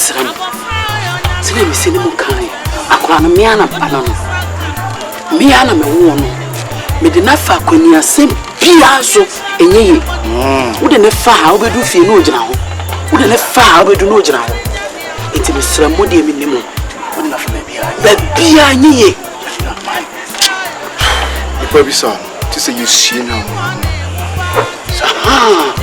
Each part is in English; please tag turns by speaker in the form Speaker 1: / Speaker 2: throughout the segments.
Speaker 1: mesram. Sine me sene mu kan. Akora no me ana pa no. Me ana me wo no. Me de na fa kwani asem bia so enyeye. Wo de ne fa ha obedu fie no ogina ho. Wo de ne fa ha obedu no ogina ho. Enti mesram mo de me nimo. Wo de na fa bia nyeye.
Speaker 2: Baby son, to say you see now.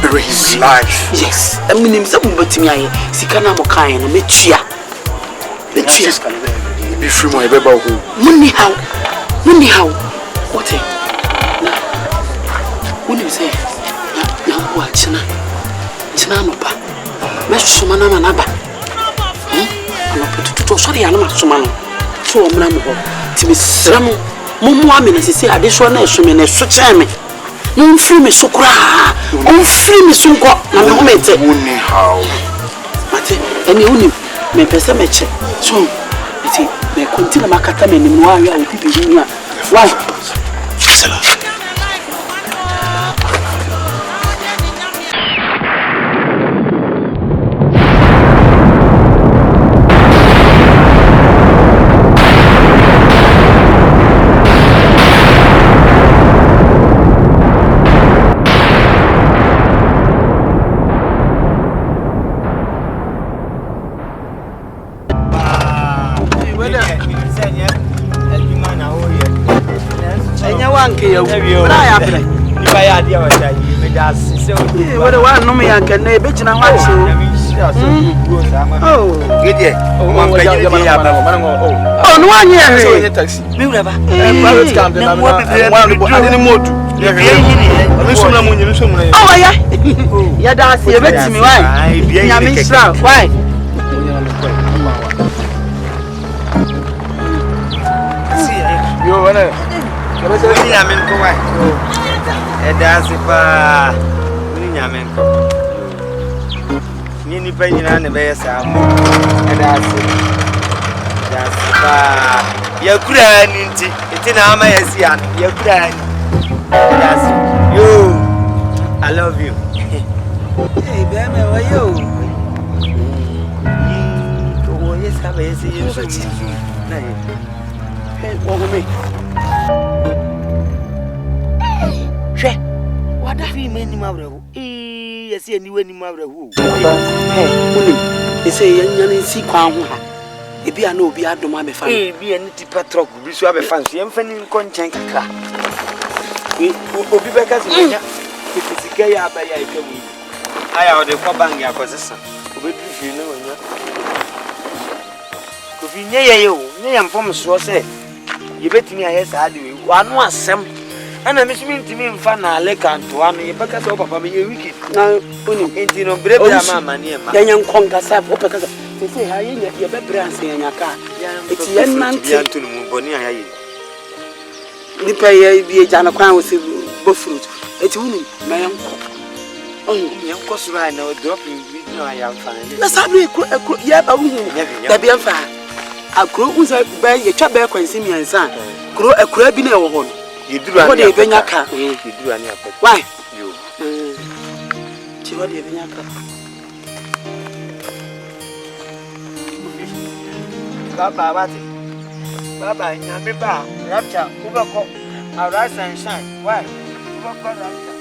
Speaker 2: Bury his life.
Speaker 1: Yes. I mean, him some but me I see kana mo kan no metua. Metua.
Speaker 2: Be free my baby who.
Speaker 1: Money how? What eh? Na. Woni say na wo achina. China no ba. Me soma na na ba. No petuto so de anama soma no. So o mra me ho. Ti me sram Mumu amina sisi adesho na esome na eso cheme. Mu free me sokura. On free me sonko na me homete.
Speaker 2: Woni how.
Speaker 1: Mate, eni uni me pese me che. So, iti me continue makata me nimu awi a obi bi ni a. Why?
Speaker 2: Sala.
Speaker 3: Nini penina ne be sam edase ya kura ni nti eti na ama yesi an ya kura ni edase yo I love you hey baby why yo oh yes have yesi you na hey wo me she wada fi me ni mabrewo yes ye ni wani mabrewo
Speaker 1: Uni, they say yan si kwan ho ha. Ebi ana obi adom abefa.
Speaker 3: Bi ani tipa truck bi so abefa so yemfa ni nkonchen kakra. Obi beka se nya. Fisika ya aba ya ekamu. Aya o de kwa bang ya kozesa. Obi fi no nya. Ko fi nye ye yo, nye yam fom so se. Ye betimi aye sa ade we. Wanu asem. Ana misimi ntimi mfa na ale kanto anu ye beka se papa me ye wiki.
Speaker 1: Na uni
Speaker 3: enti no brebra mama ne ma.
Speaker 1: Ya nyan konkasa o peka se se ha ye bebre anse nya ka. Eti ye nanti
Speaker 3: ya ntunu mu boni aye.
Speaker 1: Ni pa ye bi e jana kwan wo se bo fruit. Eti uni na yan ko.
Speaker 3: Yan ko sura na o dropping bi no aya mfa ne.
Speaker 1: Na sabu ekro ye ba wu da bi mfa. Akro unza ba ye twa ba kwansi miensa. Kro ekro bi na e wo ho no.
Speaker 3: Yiduru
Speaker 1: ani ebenya ka.
Speaker 3: Yiduru ani apet.
Speaker 1: Why?
Speaker 3: Yo.
Speaker 1: Ti wodi ebenya ka.
Speaker 3: Baba bati. Baba nyame ba. Rapture ubako. Arise and shine. Why? Ubako rapture.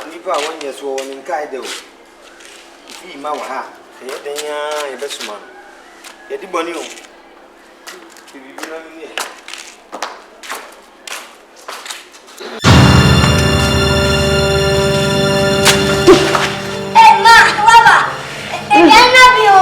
Speaker 3: Nipa wanye so woni nkai de o. Fi ma wa ha. E den ya e besuma. Ye di boni o. Bi na ni.
Speaker 4: Ma, baba. Yana bio.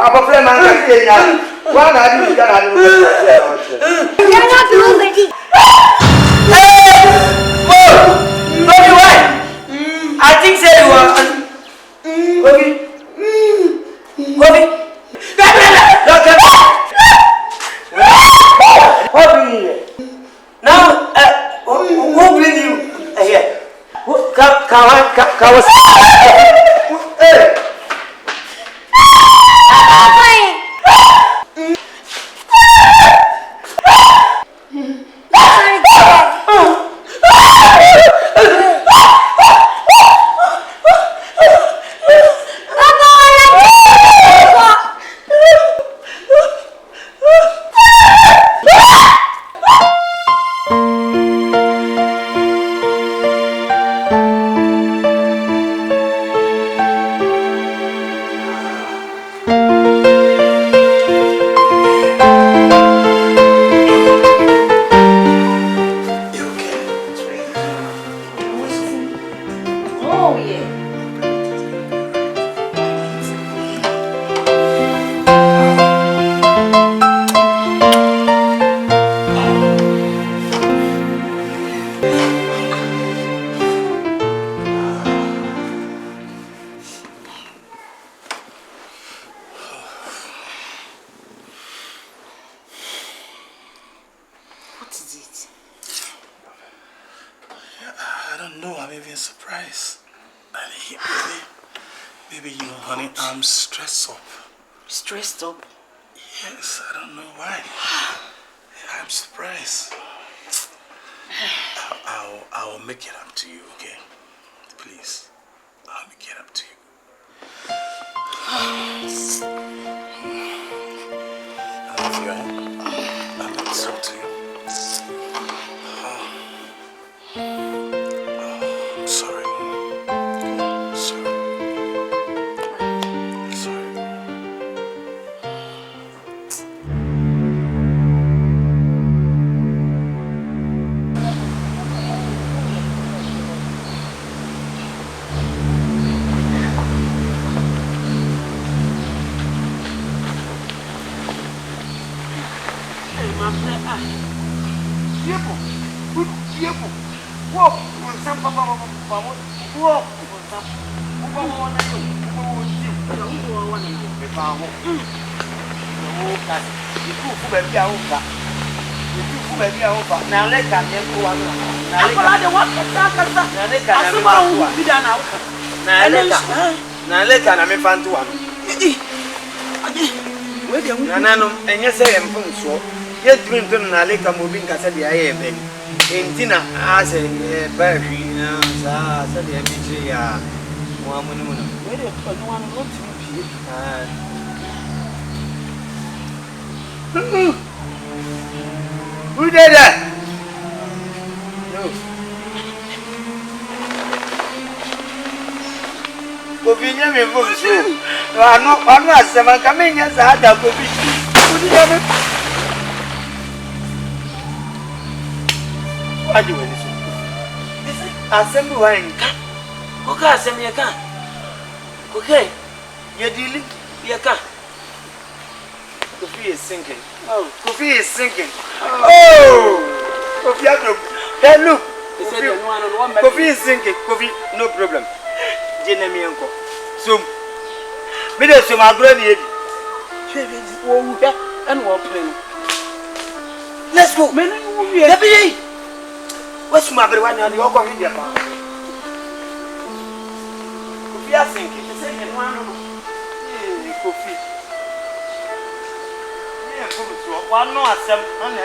Speaker 3: I'm a friend, man. One I do, I think say you are. Kobe. What bring you here? Now, who bring you here?
Speaker 2: Maybe you know, honey, I'm stressed up.
Speaker 1: Stressed up?
Speaker 2: Yes, I don't know why. I'm surprised. I'll make it up to you, okay? Please, I'll make it up to you. I love you, I'll make it up to you. I'm sorry.
Speaker 3: Now let them go on. Now let them fan to one. Nanano, and yes, I am from so. Yet, Clinton, I like a moving Cassadi. I am in Tina as a berry. Said the MBJ. Where the one wrote to who did that? No. Opinion me for you. I'm not seven coming as I had a position. Who did you what do you want? Assemble wine. Okay, assembly can. Okay, you're dealing. You can. Coffee is sinking. Oh, coffee is sinking. Oh, coffee. Hey, look. Coffee is sinking. Coffee, no problem. Jenny uncle. So, me there some agree. And what plan? Let's go. What's my everyone on your coffee? Coffee is sinking. The second one. Coffee. One no assembly,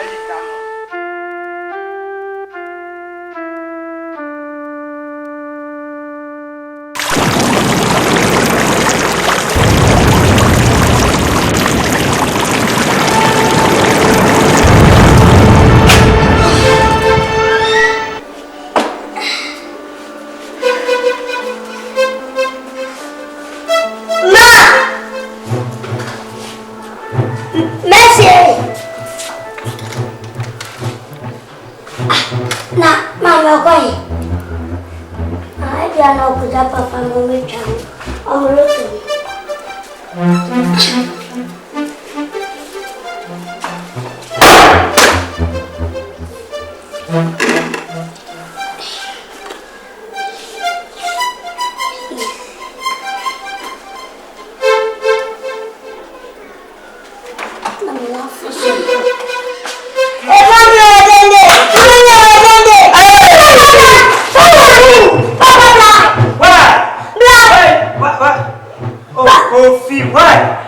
Speaker 3: and
Speaker 4: Papa, Mommy, I'm looking.
Speaker 3: Oh, Kofi, why?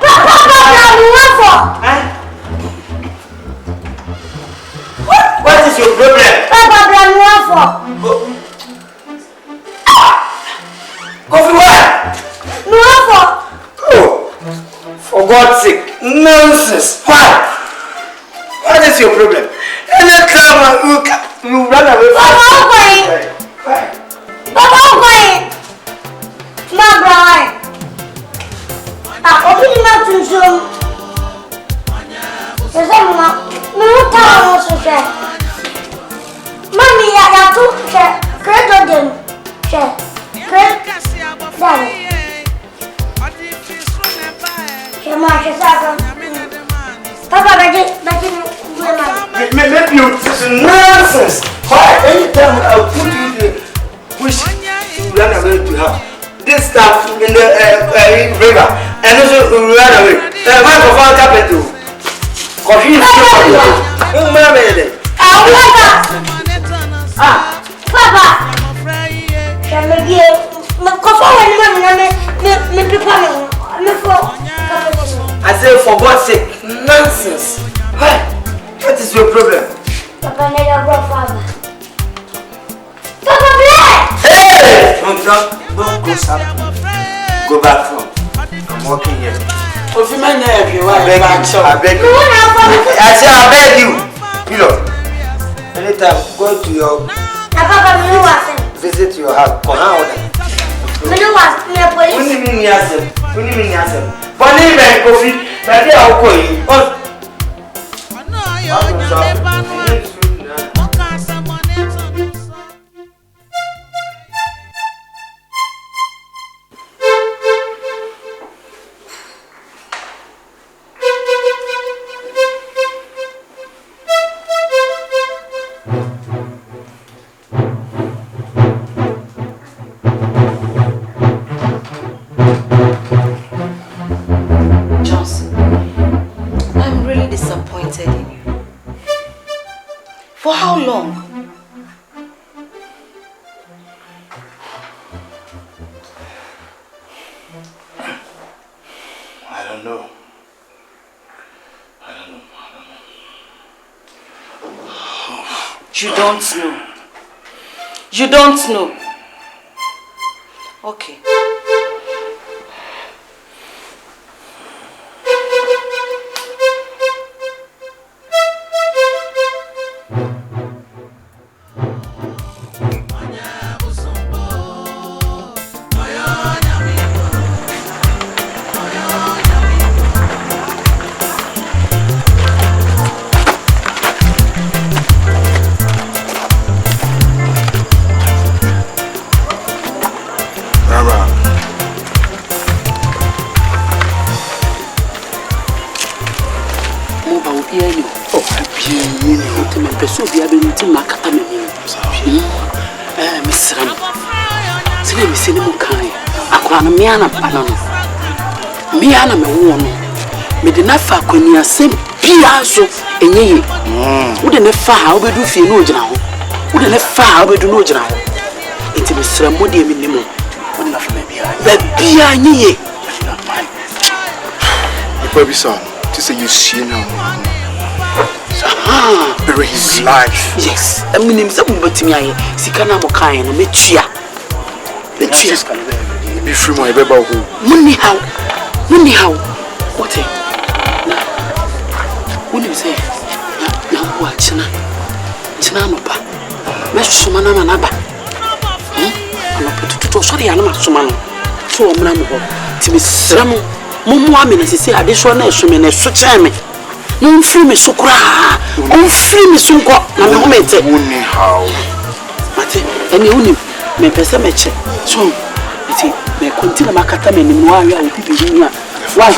Speaker 3: What is your problem? Kofi, why? Oh, for God's sake, nonsense. Why? What is your problem? Anytime you run away from me. Why? Maybe you nonsense. Why? Anytime I'll put you in the bush, you run away to her. This stuff in the river, and also run away. Why for far capital? Because he's I say for God's sake, nonsense. Why? What is your problem?
Speaker 4: Papa, never brought father.
Speaker 3: Hey! Don't go stop. Go back home. I'm walking here.
Speaker 1: If you man if you want
Speaker 3: I beg you. I say I beg you. You know. Anytime go to your visit your house. Come on. When you mean yourself? When you mean yourself? Funny man, Kofi. But they are going. Oh.
Speaker 5: For how long?
Speaker 2: I don't know.
Speaker 5: You don't know. You don't know. Okay.
Speaker 1: Miana me wono me de na fa kwani asem bia so enyeye wo de ne fa ha obedu fie no ogina ho wo de ne fa ha obedu no ogina ho enti me sra mo de me nimo wo na fa me bia nyeye
Speaker 2: you be son to say you see now bury his life.
Speaker 1: Yes I mean him say mo betimi aye sika na mo kan no metua
Speaker 2: be free my baby who
Speaker 1: money how what na when you say na wo achina no ba me soma na na ba ana potuto sorry ana ma soma no so o mra me ho ti me sra mo mo amene sese ade so na eso me na so kyereme no free me so kura on free me so nko na me ho mente
Speaker 2: money how
Speaker 1: mate eni uni me pese me che so iti me continue makata me ni mo awi a obi bi ni a why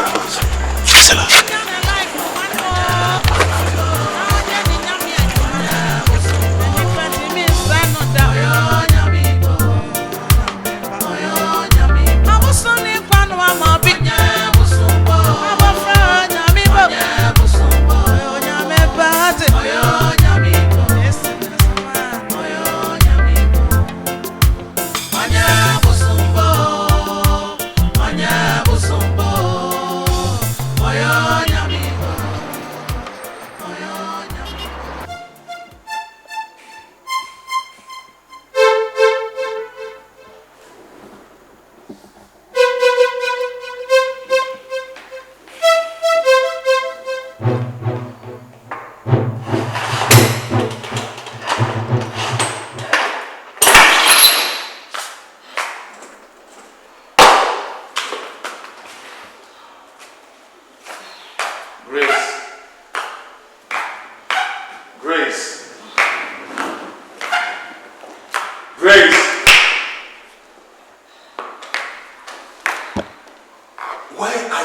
Speaker 6: Anya busumbo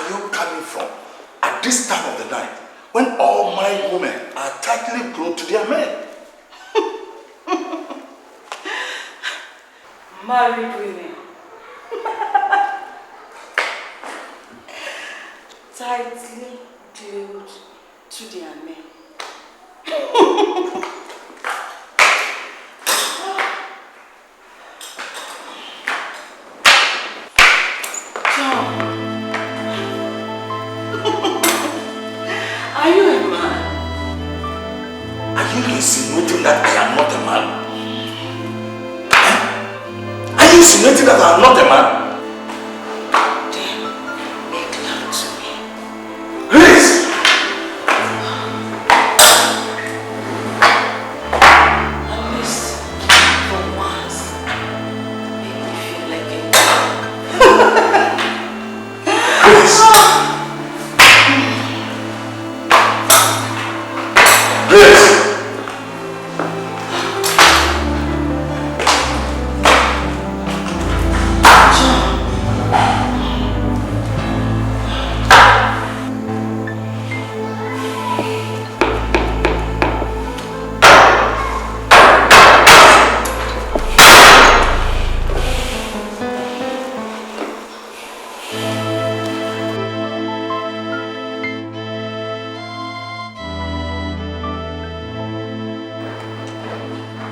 Speaker 2: are you coming from at this time of the night when all married women are tightly glued to their men?
Speaker 5: Married women. Tightly glued to their men. John, are you a man?
Speaker 2: Are you insinuating that I am not a man? Are you insinuating that I am not a man?
Speaker 5: Then make love to me.
Speaker 2: Grace!
Speaker 5: At least for once, make me feel like a
Speaker 2: Grace! Grace!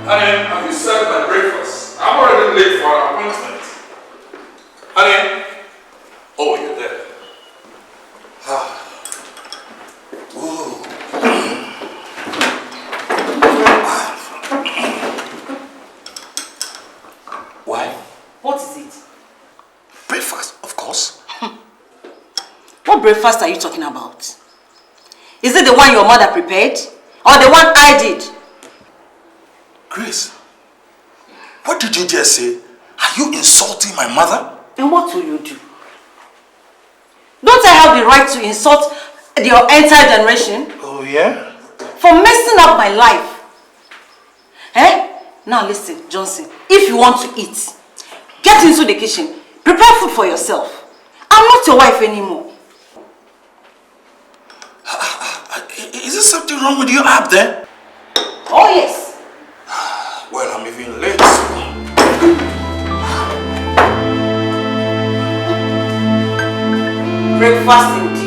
Speaker 2: Honey, have you served my breakfast? I'm already late for our appointment. Honey? Oh, you're there. Ah. Ooh. Why?
Speaker 5: What is it?
Speaker 2: Breakfast, of course.
Speaker 5: What breakfast are you talking about? Is it the one your mother prepared? Or the one I did?
Speaker 2: Grace, what did you just say? Are you insulting my mother?
Speaker 5: And what will you do? Don't I have the right to insult your entire generation?
Speaker 2: Oh, yeah?
Speaker 5: For messing up my life? Eh? Now listen, Johnson, if you want to eat, get into the kitchen, prepare food for yourself. I'm not your wife anymore.
Speaker 2: Is there something wrong with you up there?
Speaker 5: Oh yes.
Speaker 2: Well, I'm even late.
Speaker 5: Breakfast indeed.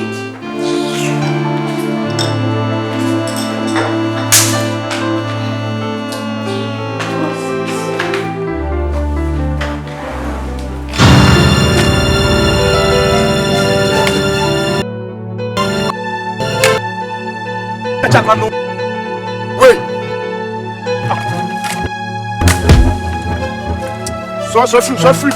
Speaker 6: Wait. So free.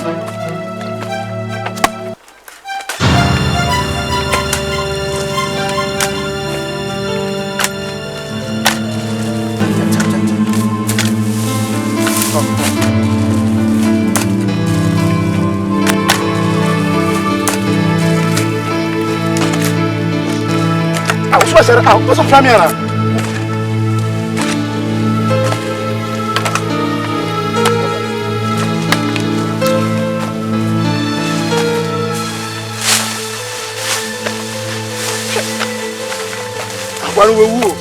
Speaker 6: What's up, Famiana? One will woo.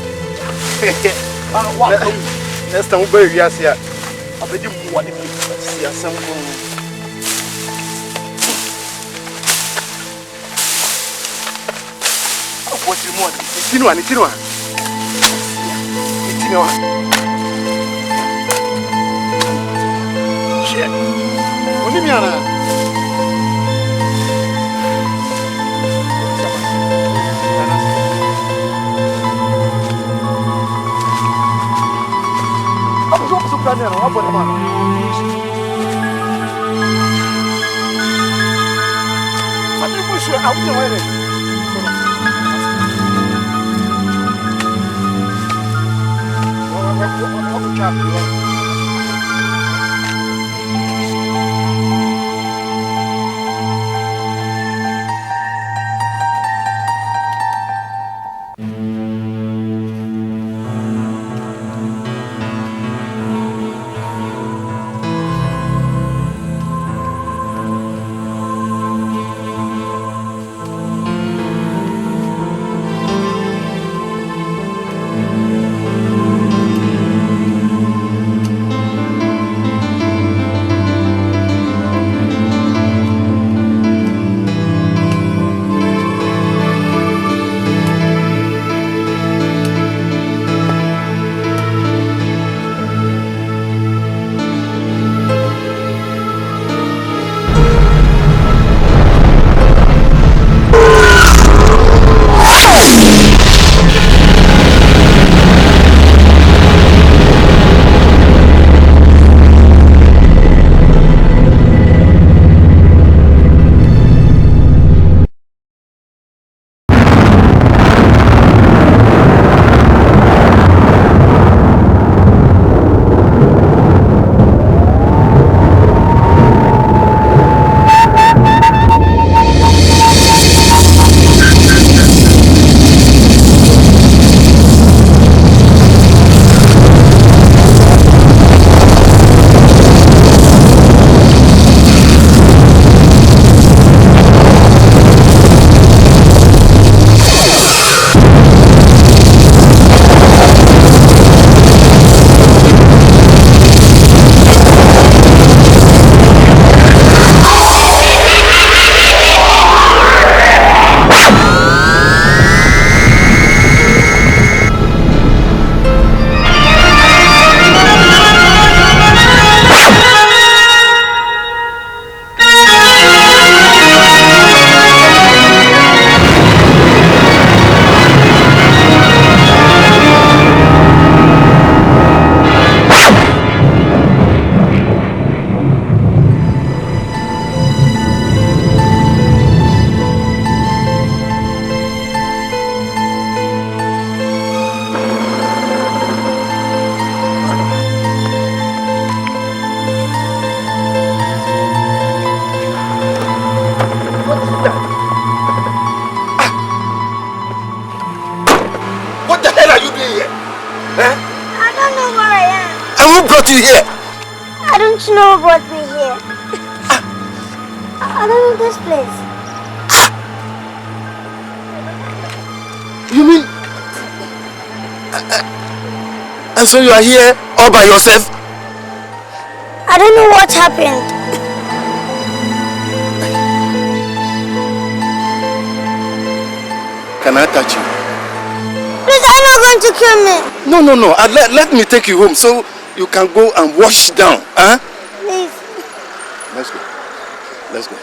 Speaker 6: Next time we'll be here. I'll be doing what if you see some. What's your money? It's in one. Shit. What do you mean?
Speaker 4: you know who brought me here? I don't know this place.
Speaker 6: You mean? And so you are here all by yourself?
Speaker 4: I don't know what happened.
Speaker 6: Can I touch you?
Speaker 4: Please, are you not going to kill me?
Speaker 6: No. Let me take you home so you can go and wash down. Huh?
Speaker 4: Please.
Speaker 6: Let's go. Let's go.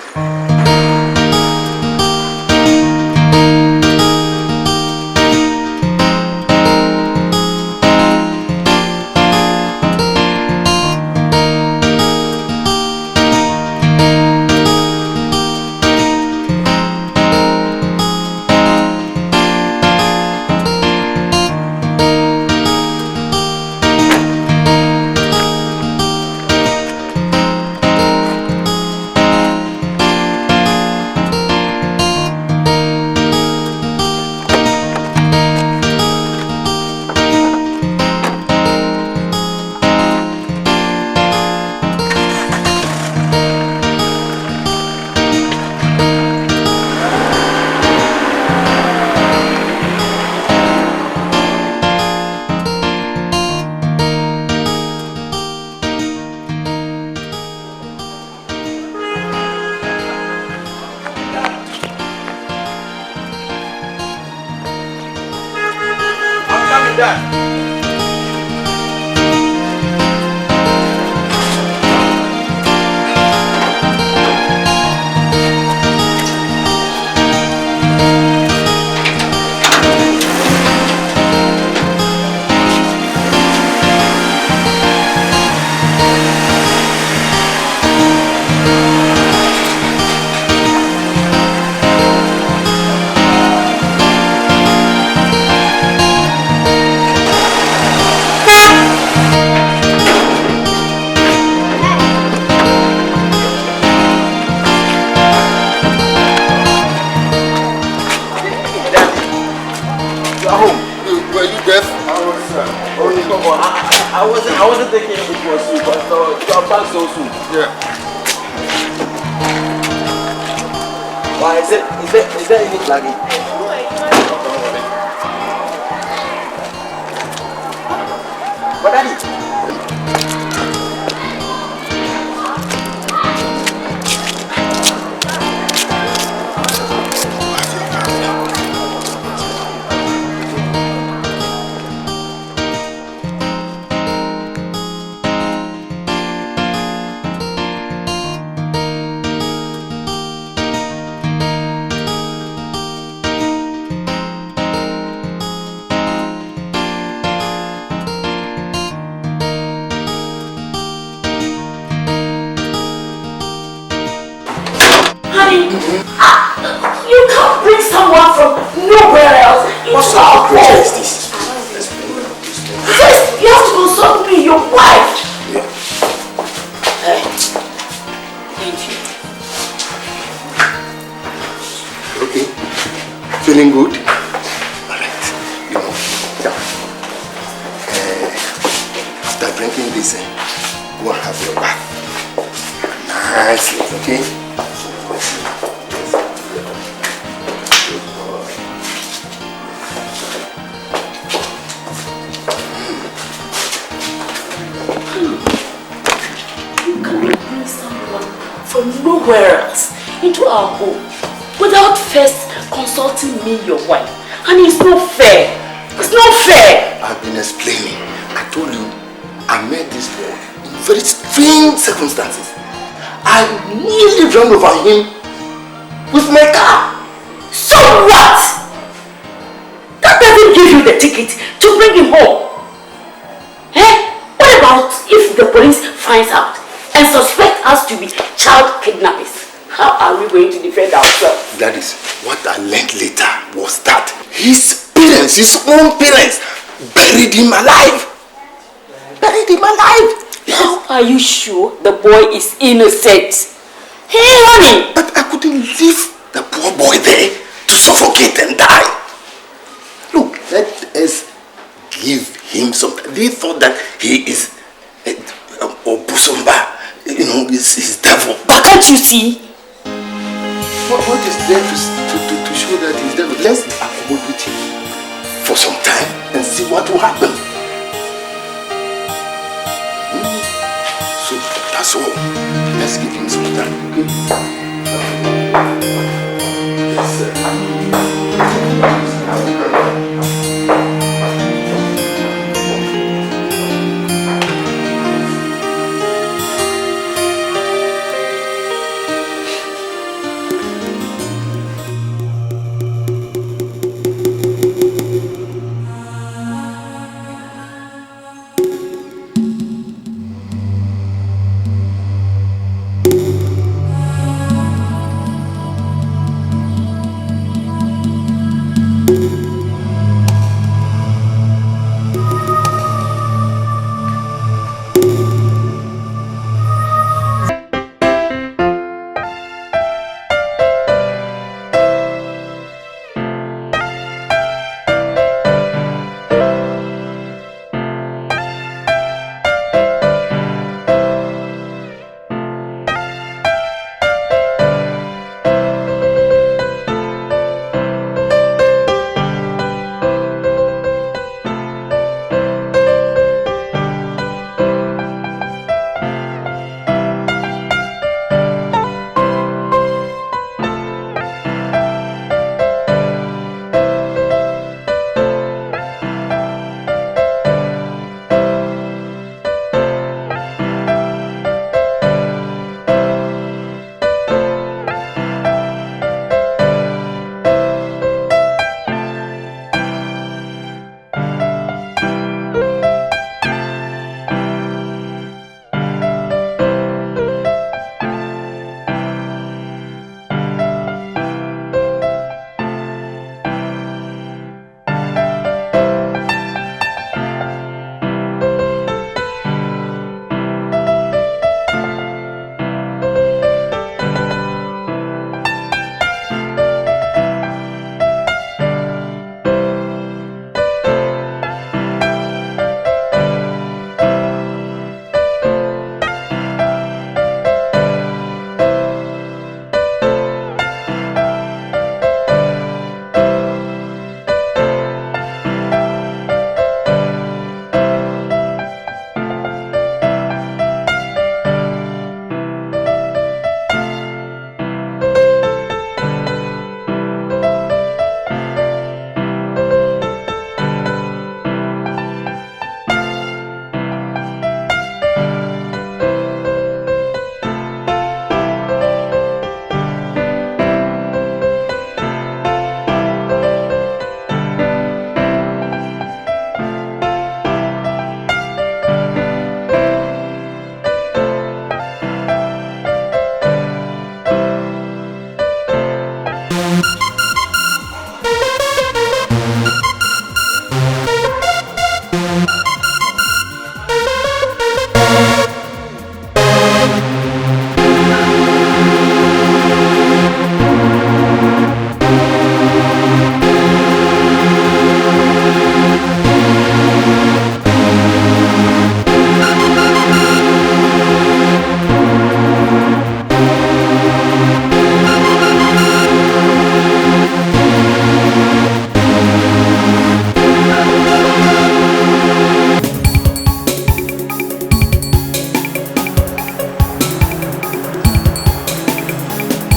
Speaker 3: I wasn't thinking it was you, but you are back so soon.
Speaker 6: Yeah.
Speaker 3: Why is there any flagging? But Daddy.
Speaker 1: You can't bring someone from nowhere else into our home.
Speaker 6: What is this?
Speaker 1: First, you have to consult me, your wife.
Speaker 6: Yeah.
Speaker 1: Thank you.
Speaker 6: Okay. Feeling good? Alright. You know, yeah. After drinking this, go and have your bath. Nicely, okay?
Speaker 1: From nowhere else into our home without first consulting me, your wife. And it's not fair. It's not fair.
Speaker 6: I've been explaining. I told you I met this boy in very strange circumstances. I nearly ran over him with my car.
Speaker 1: So what? That doesn't give you the ticket to bring him home. Eh? What about if the police finds out and suspect us to be child kidnappers? How are we going to defend ourselves?
Speaker 6: That is what I learned later was that his parents, his own parents, buried him alive. Buried him alive.
Speaker 1: How are you sure the boy is innocent? Hey, honey!
Speaker 6: But I couldn't leave the poor boy there to suffocate and die. Look, let us give him something. They thought that he is Obusumba. you know, is devil.
Speaker 5: But can't you see?
Speaker 6: What is there to show that he's devil? Let's accommodate with him for some time and see what will happen. So that's all. Let's give him some time, okay? Yes, sir.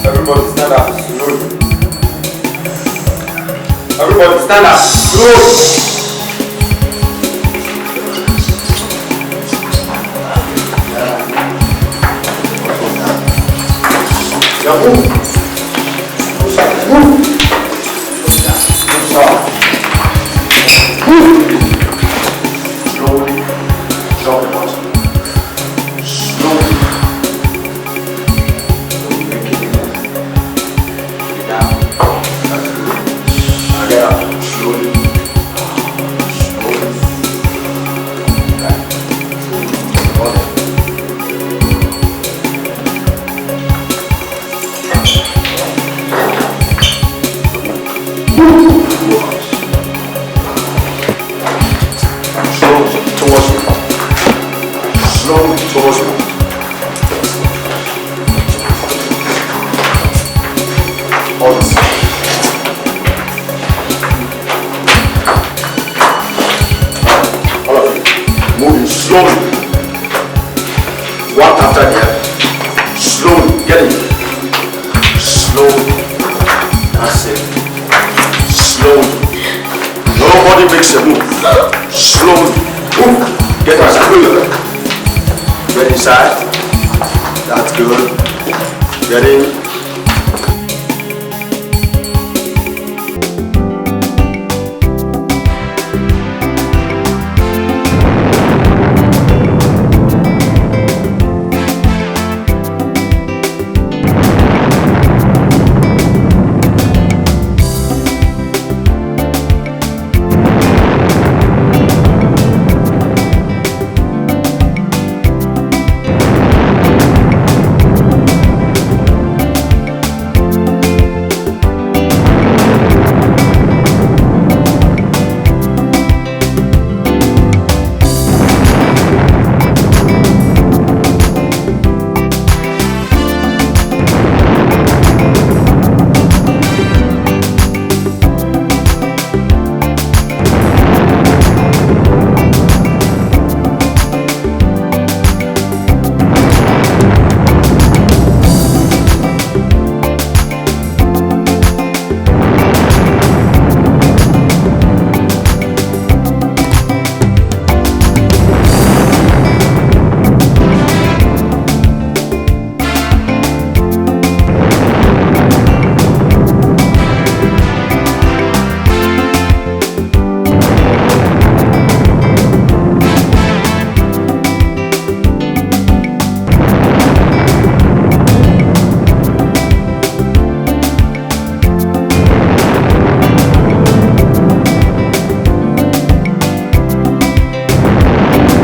Speaker 3: Everybody stand up slowly. Everybody stand up slowly. Yeah, move. Move. Slowly. Drop the bottom. Slowly. Make it down. That's good. Now get up. Slowly. Slowly. Okay. Bottom. Slowly towards me. Slowly towards me.
Speaker 6: Slowly. Nobody makes a move. Slowly. Get inside. Get inside. That's good. Get in.